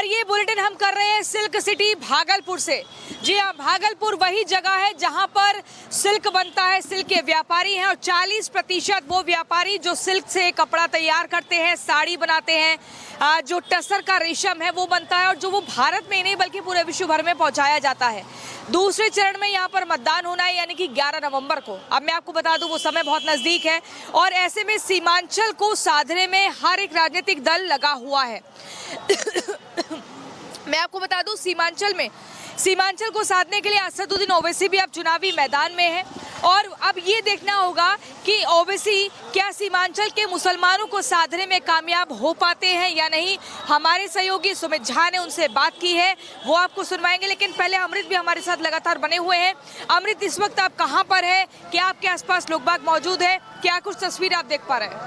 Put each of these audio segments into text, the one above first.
और ये बुलेटिन हम कर रहे हैं सिल्क सिटी भागलपुर से। जी हाँ, भागलपुर वही जगह है जहां पर सिल्क बनता है, सिल्क के व्यापारी हैं और 40% वो व्यापारी जो सिल्क से कपड़ा तैयार करते हैं, साड़ी बनाते हैं, जो टसर का रेशम है वो बनता है और जो वो भारत में ही नहीं बल्कि पूरे विश्व भर में पहुंचाया जाता है। दूसरे चरण में यहाँ पर मतदान होना है, यानी कि 11 नवंबर को। अब मैं आपको बता दूं वो समय बहुत नजदीक है और ऐसे में सीमांचल को साधने में हर एक राजनीतिक दल लगा हुआ है। मैं आपको बता दूं सीमांचल को साधने के लिए असदुद्दीन ओवैसी भी अब चुनावी मैदान में है और अब ये देखना होगा कि ओवैसी क्या सीमांचल के मुसलमानों को साधने में कामयाब हो पाते हैं या नहीं। हमारे सहयोगी सुमित झा ने उनसे बात की है, वो आपको सुनवाएंगे, लेकिन पहले अमृत भी हमारे साथ लगातार बने हुए हैं। अमृत, इस वक्त आप कहाँ पर है? क्या आपके आसपास लोग बाग मौजूद है? क्या कुछ तस्वीर आप देख पा रहे हैं?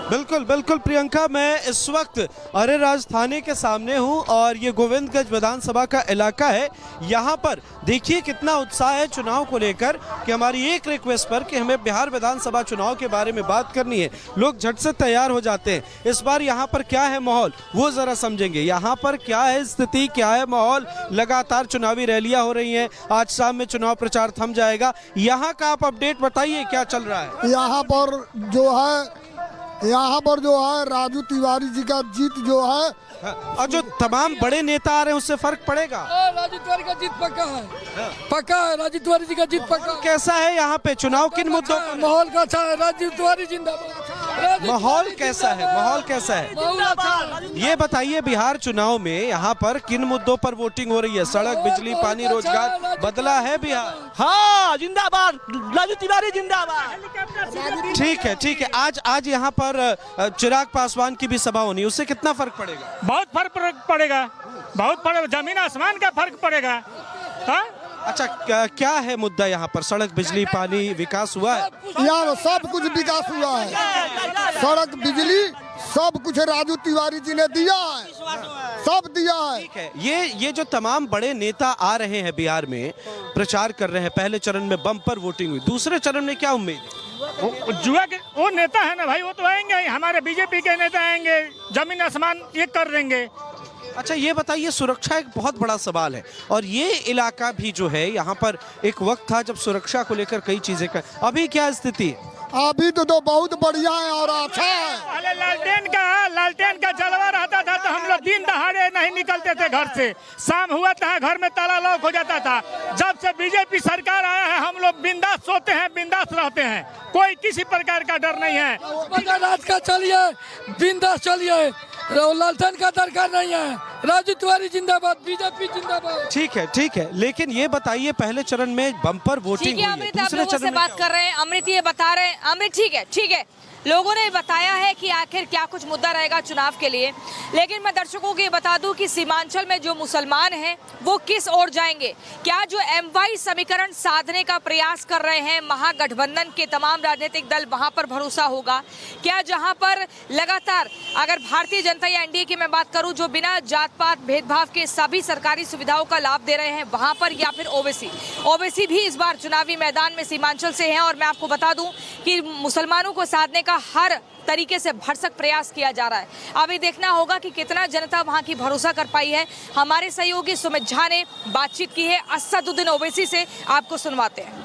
बिल्कुल बिल्कुल प्रियंका, मैं इस वक्त अरेराज थाने के सामने हूं और ये गोविंदगंज विधानसभा का इलाका है। यहाँ पर देखिए कितना उत्साह है चुनाव को लेकर कि हमारी एक रिक्वेस्ट पर कि हमें बिहार विधानसभा चुनाव के बारे में बात करनी है, लोग झट से तैयार हो जाते हैं। इस बार यहाँ पर क्या है माहौल वो जरा समझेंगे। यहाँ पर क्या है स्थिति, क्या है माहौल? लगातार चुनावी रैलियां हो रही हैं, आज शाम में चुनाव प्रचार थम जाएगा। यहाँ का आप अपडेट बताइए, क्या चल रहा है? यहाँ पर जो है राजू तिवारी जी का जीत जो है और जो तमाम बड़े नेता आ रहे हैं उससे फर्क पड़ेगा। राजू तिवारी का जीत पक्का है, पक्का है। राजू तिवारी जी का जीत पक्का। कैसा है यहाँ पे चुनाव, किन मुद्दों पर? माहौल का अच्छा है, राजू तिवारी जिंदाबाद। माहौल कैसा है? माहौल कैसा है ये बताइए। बिहार चुनाव में यहाँ पर किन मुद्दों पर वोटिंग हो रही है? सड़क, बिजली, पानी, रोजगार बदला है बिहार? हाँ, जिंदाबाद, राजू तिवारी जिंदाबाद। ठीक है। आज यहाँ पर चिराग पासवान की भी सभा होनी है, उससे कितना फर्क पड़ेगा? बहुत फर्क पड़ेगा, बहुत जमीन आसमान का फर्क पड़ेगा। हाँ? अच्छा, क्या है मुद्दा यहाँ पर? सड़क, बिजली, पानी, विकास हुआ है? यार सब कुछ विकास हुआ है, सड़क, बिजली सब कुछ राजू तिवारी जी ने दिया है, सब दिया है। ठीक है, ये जो तमाम बड़े नेता आ रहे हैं बिहार में, प्रचार कर रहे हैं, पहले चरण में बम्पर वोटिंग हुई, दूसरे चरण में क्या उम्मीद है? जुआ के वो नेता है ना भाई, वो तो आएंगे, हमारे बीजेपी के नेता आएंगे, जमीन आसमान ये कर देंगे। अच्छा, ये बताइए, सुरक्षा एक बहुत बड़ा सवाल है और ये इलाका भी जो है, यहाँ पर एक वक्त था जब सुरक्षा को लेकर कई चीजें कर, अभी क्या स्थिति है? अभी तो बहुत बढ़िया है और अच्छा है। पहले लालटेन का जलवा रहता था तो हम लोग दिन दहाड़े नहीं निकलते थे घर से, शाम हुआ था घर में ताला लॉक हो जाता था। जब से बीजेपी सरकार आया है हम लोग बिंदास सोते हैं, बिंदास रहते हैं, कोई किसी प्रकार का डर नहीं है। रात का चलिए, बिंदास चलिए, लालटेन का दरकार नहीं है। राजू तिवारी जिंदाबाद, बीजेपी जिंदाबाद। ठीक है, लेकिन ये बताइए, पहले चरण में बम्पर वोटिंग हुई है, अमृत, दूसरे चरण में बात कर रहे हैं, अमृत ये बता रहे हैं। अमृत, ठीक है, लोगों ने बताया है कि आखिर क्या कुछ मुद्दा रहेगा चुनाव के लिए, लेकिन मैं दर्शकों को ये बता दूं कि सीमांचल में जो मुसलमान हैं वो किस ओर जाएंगे। क्या जो MY समीकरण साधने का प्रयास कर रहे हैं महागठबंधन के तमाम राजनीतिक दल, वहां पर भरोसा होगा? क्या जहां पर लगातार अगर भारतीय जनता या NDA की मैं बात करूं, जो बिना जात पात भेदभाव के सभी सरकारी सुविधाओं का लाभ दे रहे हैं, वहां पर, या फिर ओवैसी भी इस बार चुनावी मैदान में सीमांचल से हैं। और मैं आपको बता दूं कि मुसलमानों को साधने का हर तरीके से भरसक प्रयास किया जा रहा है। अभी देखना होगा कि कितना जनता वहां की भरोसा कर पाई है। हमारे सहयोगी सुमित झा ने बातचीत की है असदुद्दीन ओवैसी से, आपको सुनवाते हैं।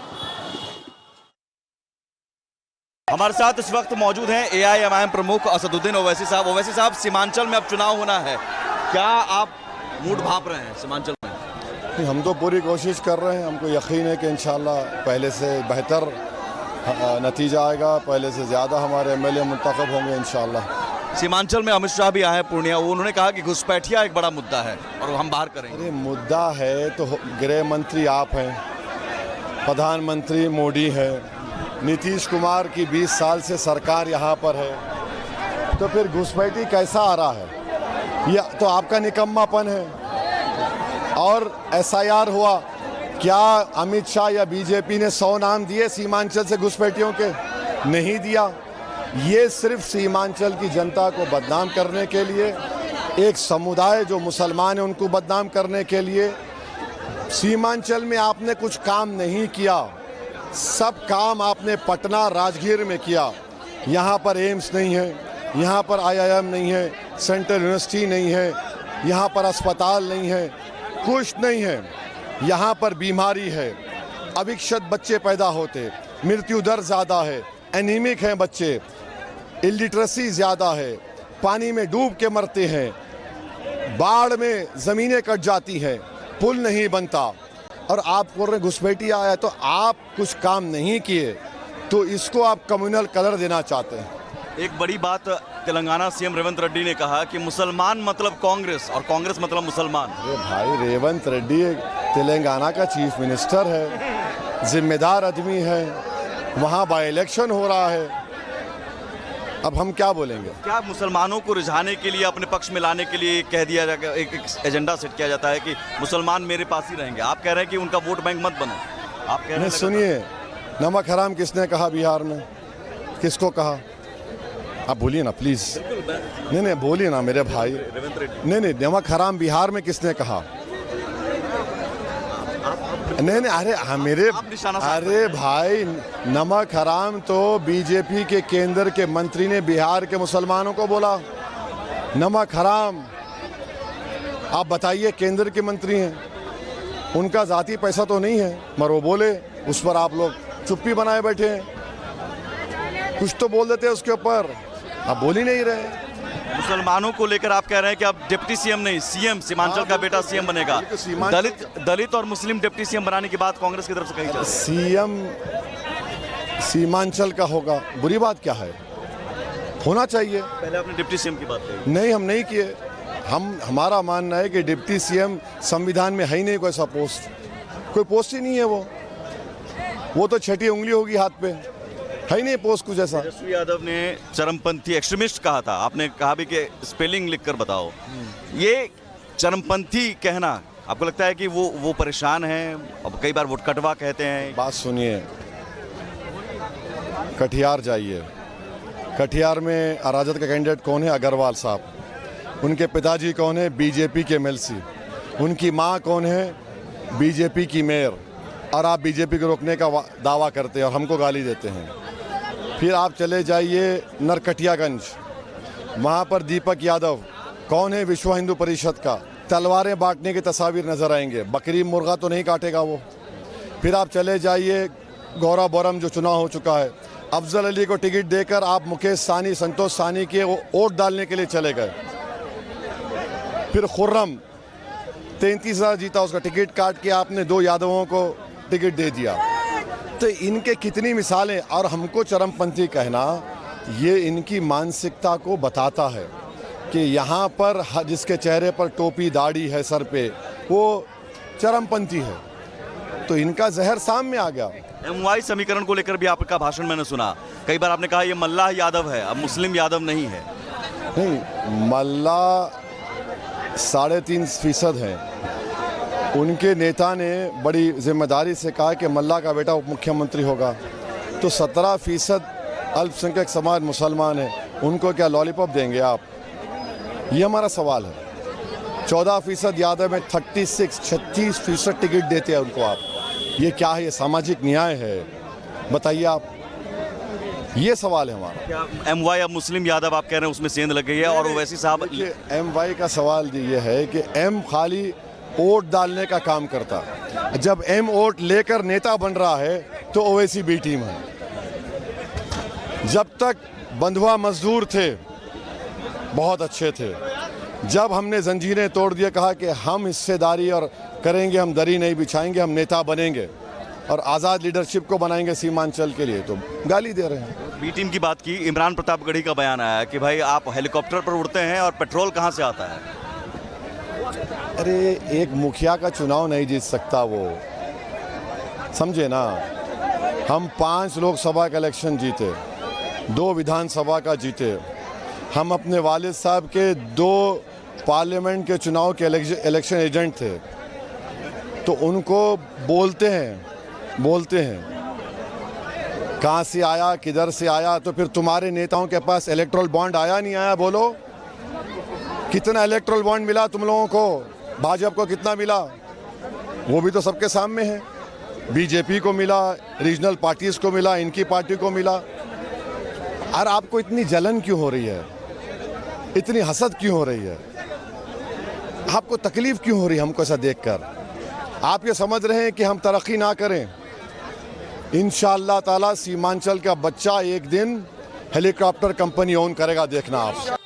हमारे साथ इस वक्त मौजूद हैं AIMIM प्रमुख असदुद्दीन ओवैसी साहब। ओवैसी साहब, सीमांचल में अब चुनाव होना है, क्या आप मूड भांप रहे हैं सीमांचल में? हम तो पूरी कोशिश कर रहे हैं, हमको यकीन है कि इंशाल्लाह पहले से बेहतर नतीजा आएगा, पहले से ज़्यादा हमारे MLA मुंतखब होंगे इंशाल्लाह। सीमांचल में अमित शाह भी आए पूर्णिया, उन्होंने कहा कि घुसपैठिया एक बड़ा मुद्दा है और हम बाहर करेंगे। अरे मुद्दा है तो गृह मंत्री आप हैं, प्रधानमंत्री मोदी है, नीतीश कुमार की 20 साल से सरकार यहाँ पर है, तो फिर घुसपैठी कैसा आ रहा है? यह तो आपका निकम्मापन है। और SIR हुआ, क्या अमित शाह या बीजेपी ने 100 नाम दिए सीमांचल से घुसपैठियों के? नहीं दिया। ये सिर्फ सीमांचल की जनता को बदनाम करने के लिए, एक समुदाय जो मुसलमान है उनको बदनाम करने के लिए। सीमांचल में आपने कुछ काम नहीं किया, सब काम आपने पटना, राजगीर में किया। यहाँ पर एम्स नहीं है, यहाँ पर IIM नहीं है, सेंट्रल यूनिवर्सिटी नहीं है, यहाँ पर अस्पताल नहीं है, कुछ नहीं है। यहाँ पर बीमारी है, अविकसित बच्चे पैदा होते, मृत्यु दर ज़्यादा है, एनीमिक हैं बच्चे, इलिटरेसी ज़्यादा है, पानी में डूब के मरते हैं, बाढ़ में ज़मीनें कट जाती हैं, पुल नहीं बनता। और आप बोल रहे घुसपैठी आया, तो आप कुछ काम नहीं किए तो इसको आप कम्युनल कलर देना चाहते हैं। एक बड़ी बात तेलंगाना सीएम रेवंत रेड्डी ने कहा कि मुसलमान मतलब कांग्रेस और कांग्रेस मतलब मुसलमान। अरे भाई, रेवंत रेड्डी तेलंगाना का चीफ मिनिस्टर है, जिम्मेदार आदमी है, वहाँ बाई इलेक्शन हो रहा है, अब हम क्या बोलेंगे? क्या मुसलमानों को रिझाने के लिए, अपने पक्ष में लाने के लिए कह दिया जाएगा, एक एजेंडा सेट किया जाता है कि मुसलमान मेरे पास ही रहेंगे? आप कह रहे हैं कि उनका वोट बैंक मत बनो। आप कह रहे हैं, सुनिए, नमक हराम किसने कहा बिहार में? किसको कहा? आप बोलिए ना प्लीज। नहीं बोलिए ना मेरे भाई। नहीं, नमक हराम बिहार में किसने कहा? नहीं, अरे अरे भाई, नमक हराम तो बीजेपी के केंद्र के मंत्री ने बिहार के मुसलमानों को बोला नमक हराम। आप बताइए, केंद्र के मंत्री हैं, उनका जाती पैसा तो नहीं है, मगर वो बोले, उस पर आप लोग चुप्पी बनाए बैठे हैं। कुछ तो बोल देते हैं उसके ऊपर, आप बोल ही नहीं रहे। मुसलमानों को लेकर आप कह रहे हैं कि अब डिप्टी सीएम नहीं, सीएम, सीमांचल का बेटा सीएम बनेगा। दलित और मुस्लिम डिप्टी सीएम बनाने की बात कांग्रेस की तरफ से कही जा रही है। सीएम सीमांचल का होगा, बुरी बात क्या है? होना चाहिए। पहले आपने डिप्टी सीएम की बात कही। नहीं, हम नहीं किए। हमारा मानना है कि डिप्टी सीएम संविधान में है ही नहीं कोई ऐसा पोस्ट, कोई पोस्ट ही नहीं है। वो तो छठी उंगली होगी हाथ पे, है ही नहीं पोस्ट कुछ ऐसा। तेजस्वी यादव ने चरमपंथी एक्सट्रीमिस्ट कहा था, आपने कहा भी कि स्पेलिंग लिखकर बताओ। ये चरमपंथी कहना, आपको लगता है कि वो परेशान हैं? अब कई बार वोट कटवा कहते हैं। बात सुनिए, कटिहार जाइए, कटिहार में राजद का कैंडिडेट कौन है? अग्रवाल साहब। उनके पिताजी कौन है? बीजेपी के एमएलसी। उनकी माँ कौन है? बीजेपी की मेयर। और आप बीजेपी को रोकने का दावा करते हैं और हमको गाली देते हैं। फिर आप चले जाइए नरकटियागंज, वहाँ पर दीपक यादव कौन है? विश्व हिंदू परिषद का। तलवारें बांटने की तस्वीर नजर आएंगे, बकरी मुर्गा तो नहीं काटेगा वो। फिर आप चले जाइए गौरा बोरम, जो चुनाव हो चुका है, अफजल अली को टिकट देकर आप मुकेश सानी, संतोष सानी के वोट डालने के लिए चले गए। फिर खुर्रम 33,000 जीता, उसका टिकट काट के आपने 2 यादवों को टिकट दे दिया। तो इनके कितनी मिसालें। और हमको चरमपंथी कहना, ये इनकी मानसिकता को बताता है कि यहाँ पर जिसके चेहरे पर टोपी दाढ़ी है सर पे, वो चरमपंथी है। तो इनका जहर सामने आ गया। MY समीकरण को लेकर भी आपका भाषण मैंने सुना, कई बार आपने कहा ये मल्लाह यादव है, अब मुस्लिम यादव नहीं है। नहीं, मल्लाह 3.5% है। उनके नेता ने बड़ी जिम्मेदारी से कहा कि मल्लाह का बेटा उप मुख्यमंत्री होगा। तो 17% अल्पसंख्यक समाज मुसलमान है, उनको क्या लॉलीपॉप देंगे आप? ये हमारा सवाल है। 14% यादव में 36% टिकट देते हैं उनको आप। ये क्या है? ये सामाजिक न्याय है? बताइए आप। ये सवाल है हमारा। क्या MY अब मुस्लिम यादव आप कह रहे हैं उसमें सेंध लग गई है? और ओवैसी साहब, MY का सवाल ये है कि M खाली वोट डालने का काम करता, जब M वोट लेकर नेता बन रहा है तो ओवैसी बी टीम है। जब तक बंधुआ मजदूर थे बहुत अच्छे थे, जब हमने जंजीरें तोड़ दिए, कहा कि हम हिस्सेदारी और करेंगे, हम दरी नहीं बिछाएंगे, हम नेता बनेंगे और आज़ाद लीडरशिप को बनाएंगे सीमांचल के लिए, तो गाली दे रहे हैं। बी टीम की बात की, इमरान प्रतापगढ़ी का बयान आया कि भाई आप हेलीकॉप्टर पर उड़ते हैं और पेट्रोल कहाँ से आता है? अरे एक मुखिया का चुनाव नहीं जीत सकता वो, समझे ना। हम 5 लोकसभा का इलेक्शन जीते, 2 विधानसभा का जीते। हम अपने वालिद साहब के 2 पार्लियामेंट के चुनाव के इलेक्शन एजेंट थे। तो उनको बोलते हैं कहाँ से आया, किधर से आया। तो फिर तुम्हारे नेताओं के पास इलेक्ट्रल बॉन्ड आया नहीं आया? बोलो, कितना इलेक्ट्रल बॉन्ड मिला तुम लोगों को? भाजपा को कितना मिला? वो भी तो सबके सामने है। बीजेपी को मिला, रीजनल पार्टीज को मिला, इनकी पार्टी को मिला। और आपको इतनी जलन क्यों हो रही है? इतनी हसद क्यों हो रही है? आपको तकलीफ क्यों हो रही है हमको ऐसा देखकर? आप ये समझ रहे हैं कि हम तरक्की ना करें? इंशाअल्लाह ताला सीमांचल का बच्चा एक दिन हेलीकॉप्टर कंपनी ओन करेगा, देखना आप।